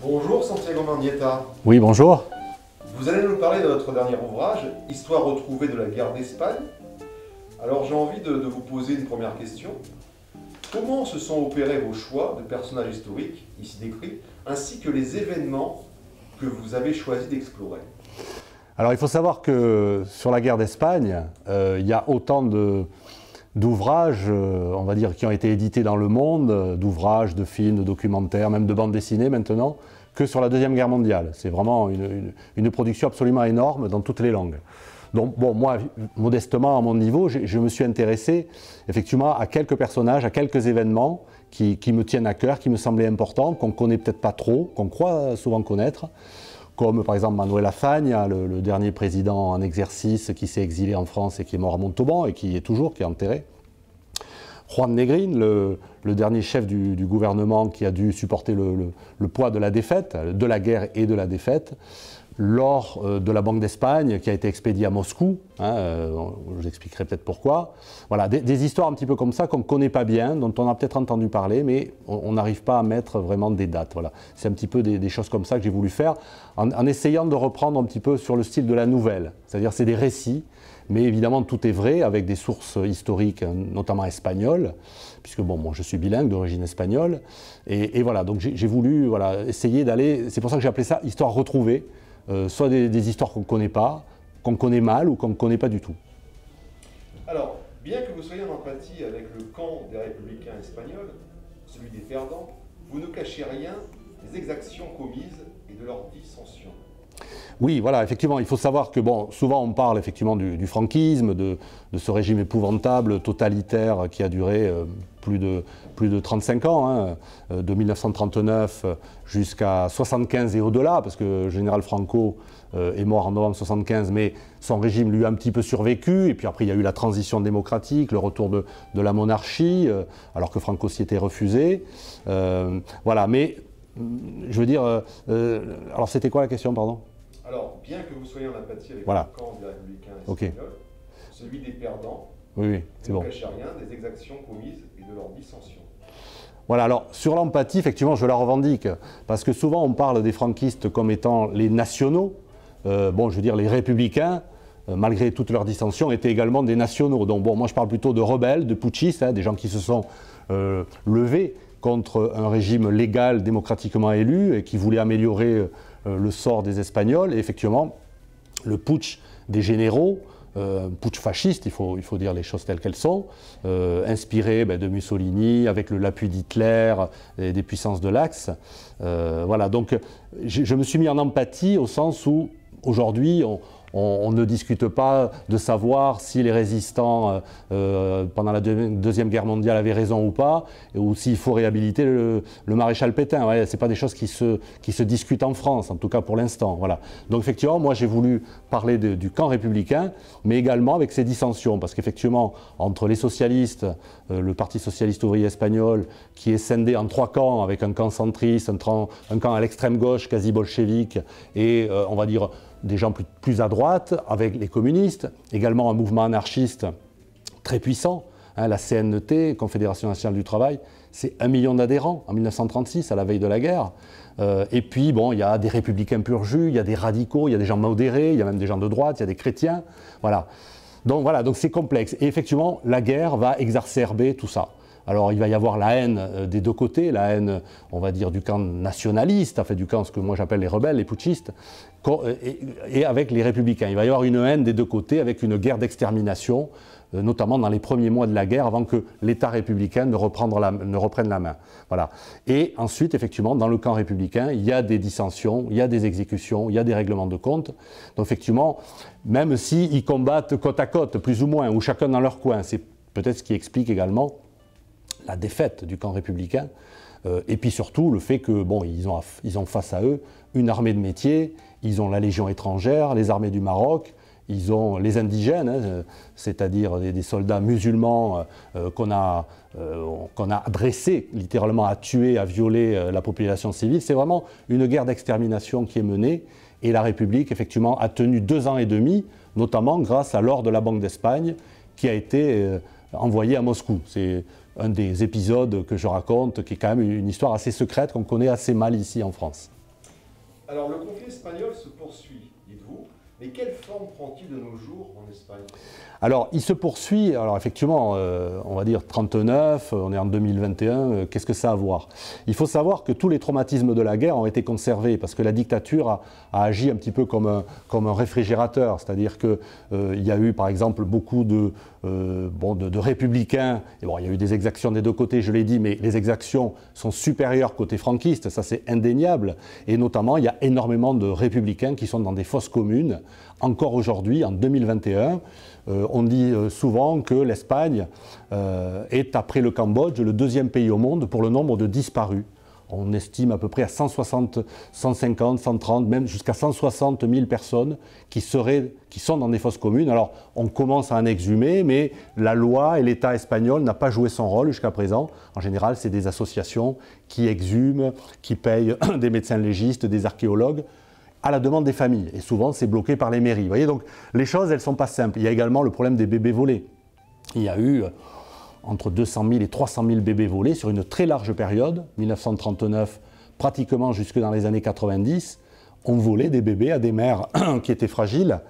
Bonjour Santiago Mendieta. Oui, bonjour. Vous allez nous parler de votre dernier ouvrage, Histoire retrouvée de la guerre d'Espagne. Alors j'ai envie de vous poser une première question. Comment se sont opérés vos choix de personnages historiques, ici décrits, ainsi que les événements que vous avez choisi d'explorer? Alors il faut savoir que sur la guerre d'Espagne, il y a autant d'ouvrages, on va dire, qui ont été édités dans le monde, d'ouvrages, de films, de documentaires, même de bandes dessinées maintenant, que sur la Deuxième Guerre mondiale. C'est vraiment une production absolument énorme dans toutes les langues. Donc bon, moi, modestement, à mon niveau, je me suis intéressé effectivement à quelques personnages, à quelques événements qui me tiennent à cœur, qui me semblaient importants, qu'on ne connaît peut-être pas trop, qu'on croit souvent connaître, comme par exemple Manuel Azaña, le dernier président en exercice qui s'est exilé en France et qui est mort à Montauban et qui est enterré. Juan Negrín, le dernier chef du gouvernement qui a dû supporter le poids de la défaite, de la guerre et de la défaite, lors de la Banque d'Espagne qui a été expédiée à Moscou, je vous expliquerai peut-être pourquoi. Voilà, des histoires un petit peu comme ça qu'on ne connaît pas bien, dont on a peut-être entendu parler, mais on n'arrive pas à mettre vraiment des dates. Voilà. C'est un petit peu des choses comme ça que j'ai voulu faire, en essayant de reprendre un petit peu sur le style de la nouvelle. C'est-à-dire c'est des récits, mais évidemment tout est vrai, avec des sources historiques, notamment espagnoles, puisque bon, moi je suis bilingue d'origine espagnole, et voilà, donc j'ai voulu essayer d'aller, c'est pour ça que j'ai appelé ça Histoire retrouvée, soit des histoires qu'on ne connaît pas, qu'on connaît mal ou qu'on ne connaît pas du tout. Alors, bien que vous soyez en empathie avec le camp des républicains espagnols, celui des perdants, vous ne cachez rien des exactions commises et de leurs dissensions. Oui, voilà, effectivement, il faut savoir que, bon, souvent on parle effectivement du franquisme, de ce régime épouvantable, totalitaire, qui a duré plus de 35 ans, de 1939 jusqu'à 75 et au-delà, parce que le général Franco est mort en novembre 75, mais son régime lui a un petit peu survécu, et puis après il y a eu la transition démocratique, le retour de la monarchie, alors que Franco s'y était refusé. Voilà, mais je veux dire, alors c'était quoi la question, pardon ? Alors, bien que vous soyez en empathie avec voilà. le camp des républicains espagnols, celui des perdants, oui, c'est bon. Vous ne cachez rien des exactions commises et de leurs dissensions. Voilà, alors sur l'empathie, effectivement, je la revendique, parce que souvent on parle des franquistes comme étant les nationaux, bon, je veux dire les républicains, malgré toutes leurs dissensions, étaient également des nationaux. Donc bon, moi je parle plutôt de rebelles, de putschistes, des gens qui se sont levés contre un régime légal, démocratiquement élu, et qui voulait améliorer le sort des Espagnols. Et effectivement, le putsch des généraux, putsch fasciste, il faut dire les choses telles qu'elles sont, inspiré de Mussolini, avec l'appui d'Hitler et des puissances de l'Axe. Voilà, donc je me suis mis en empathie au sens où, aujourd'hui, on ne discute pas de savoir si les résistants pendant la Deuxième Guerre mondiale avaient raison ou pas, ou s'il faut réhabiliter le maréchal Pétain. Ouais, ce n'est pas des choses qui se discutent en France, en tout cas pour l'instant. Voilà. Donc effectivement, moi j'ai voulu parler du camp républicain, mais également avec ses dissensions, parce qu'effectivement, entre les socialistes, le Parti socialiste ouvrier espagnol, qui est scindé en trois camps, avec un camp centriste, un camp à l'extrême gauche, quasi bolchevique, et on va dire des gens plus à droite, avec les communistes, également un mouvement anarchiste très puissant, la CNT, Confédération nationale du travail, c'est 1 million d'adhérents en 1936, à la veille de la guerre. Et puis, bon, il y a des républicains pur jus, il y a des radicaux, il y a des gens modérés, il y a même des gens de droite, il y a des chrétiens, voilà. Donc c'est complexe. Et effectivement, la guerre va exacerber tout ça. Alors il va y avoir la haine des deux côtés, la haine, on va dire, du camp nationaliste, enfin du camp, ce que moi j'appelle les rebelles, les putschistes, et avec les républicains. Il va y avoir une haine des deux côtés, avec une guerre d'extermination, notamment dans les premiers mois de la guerre, avant que l'État républicain ne reprenne la main. Voilà. Et ensuite, effectivement, dans le camp républicain, il y a des dissensions, il y a des exécutions, il y a des règlements de compte. Donc effectivement, même s'ils combattent côte à côte, plus ou moins, ou chacun dans leur coin, c'est peut-être ce qui explique également la défaite du camp républicain, et puis surtout le fait que, bon, ils ont face à eux une armée de métier, ils ont la Légion étrangère, les armées du Maroc, ils ont les indigènes, c'est-à-dire des soldats musulmans qu'on a dressés littéralement à tuer, à violer la population civile. C'est vraiment une guerre d'extermination qui est menée, et la République, effectivement, a tenu 2 ans et demi, notamment grâce à l'or de la Banque d'Espagne, qui a été envoyé à Moscou. C'est un des épisodes que je raconte, qui est quand même une histoire assez secrète qu'on connaît assez mal ici en France. Alors le conflit espagnol se poursuit, dites-vous, mais quelle forme prend-il de nos jours en Espagne? Alors, il se poursuit, alors effectivement, on va dire 39, on est en 2021, qu'est-ce que ça a à voir? Il faut savoir que tous les traumatismes de la guerre ont été conservés, parce que la dictature a agi un petit peu comme un réfrigérateur, c'est-à-dire qu'il y a eu par exemple beaucoup de républicains, et bon, il y a eu des exactions des deux côtés, je l'ai dit, mais les exactions sont supérieures côté franquiste, ça c'est indéniable, et notamment il y a énormément de républicains qui sont dans des fosses communes, encore aujourd'hui, en 2021, on dit souvent que l'Espagne est, après le Cambodge, le deuxième pays au monde pour le nombre de disparus. On estime à peu près à 160, 150, 130, même jusqu'à 160 000 personnes qui sont dans des fosses communes. Alors, on commence à en exhumer, mais la loi et l'État espagnol n'a pas joué son rôle jusqu'à présent. En général, c'est des associations qui exhument, qui payent des médecins légistes, des archéologues, à la demande des familles. Et souvent, c'est bloqué par les mairies. Vous voyez, donc les choses, elles ne sont pas simples. Il y a également le problème des bébés volés. Il y a eu entre 200 000 et 300 000 bébés volés sur une très large période, 1939, pratiquement jusque dans les années 90. On volait des bébés à des mères qui étaient fragiles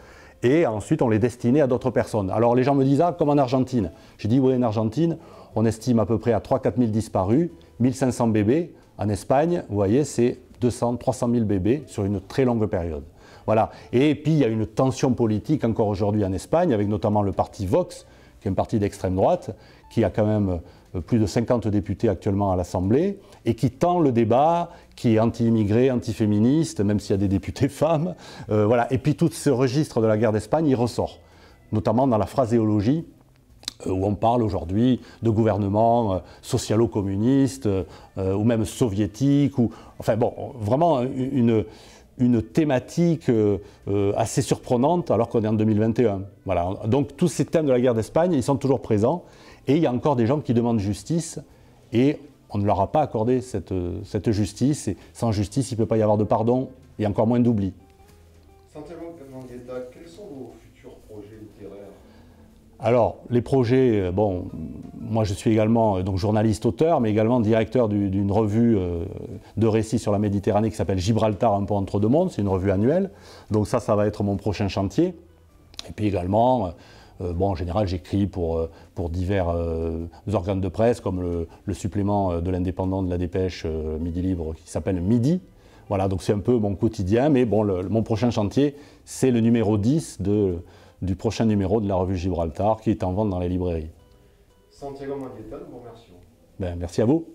et ensuite on les destinait à d'autres personnes. Alors les gens me disent, ah, comme en Argentine. J'ai dit, oui, en Argentine, on estime à peu près à 3-4 000 disparus, 1500 bébés. En Espagne, vous voyez, c'est 200-300 000 bébés sur une très longue période. Voilà. Et puis il y a une tension politique encore aujourd'hui en Espagne, avec notamment le parti Vox, qui est un parti d'extrême droite, qui a quand même plus de 50 députés actuellement à l'Assemblée, et qui tend le débat, qui est anti-immigré, anti-féministe, même s'il y a des députés femmes. Voilà. Et puis tout ce registre de la guerre d'Espagne, il ressort, notamment dans la phraséologie, où on parle aujourd'hui de gouvernements socialo-communistes ou même soviétiques, enfin bon, vraiment une thématique assez surprenante alors qu'on est en 2021. Voilà. Donc tous ces thèmes de la guerre d'Espagne, ils sont toujours présents et il y a encore des gens qui demandent justice et on ne leur a pas accordé cette justice et sans justice, il ne peut pas y avoir de pardon et encore moins d'oubli. Santiago Mendieta, quels sont vos futurs projets littéraires? Alors, les projets, bon, moi je suis également donc journaliste-auteur, mais également directeur d'une revue de récits sur la Méditerranée qui s'appelle Gibraltar, un pont entre deux mondes, c'est une revue annuelle. Donc ça va être mon prochain chantier. Et puis également, bon, en général, j'écris pour divers organes de presse, comme le supplément de l'Indépendant de la Dépêche Midi Libre qui s'appelle Midi. Voilà, donc c'est un peu mon quotidien, mais bon, mon prochain chantier, c'est le numéro 10 du prochain numéro de la revue Gibraltar qui est en vente dans les librairies. Santiago Mendieta, nous vous remercions. Merci à vous.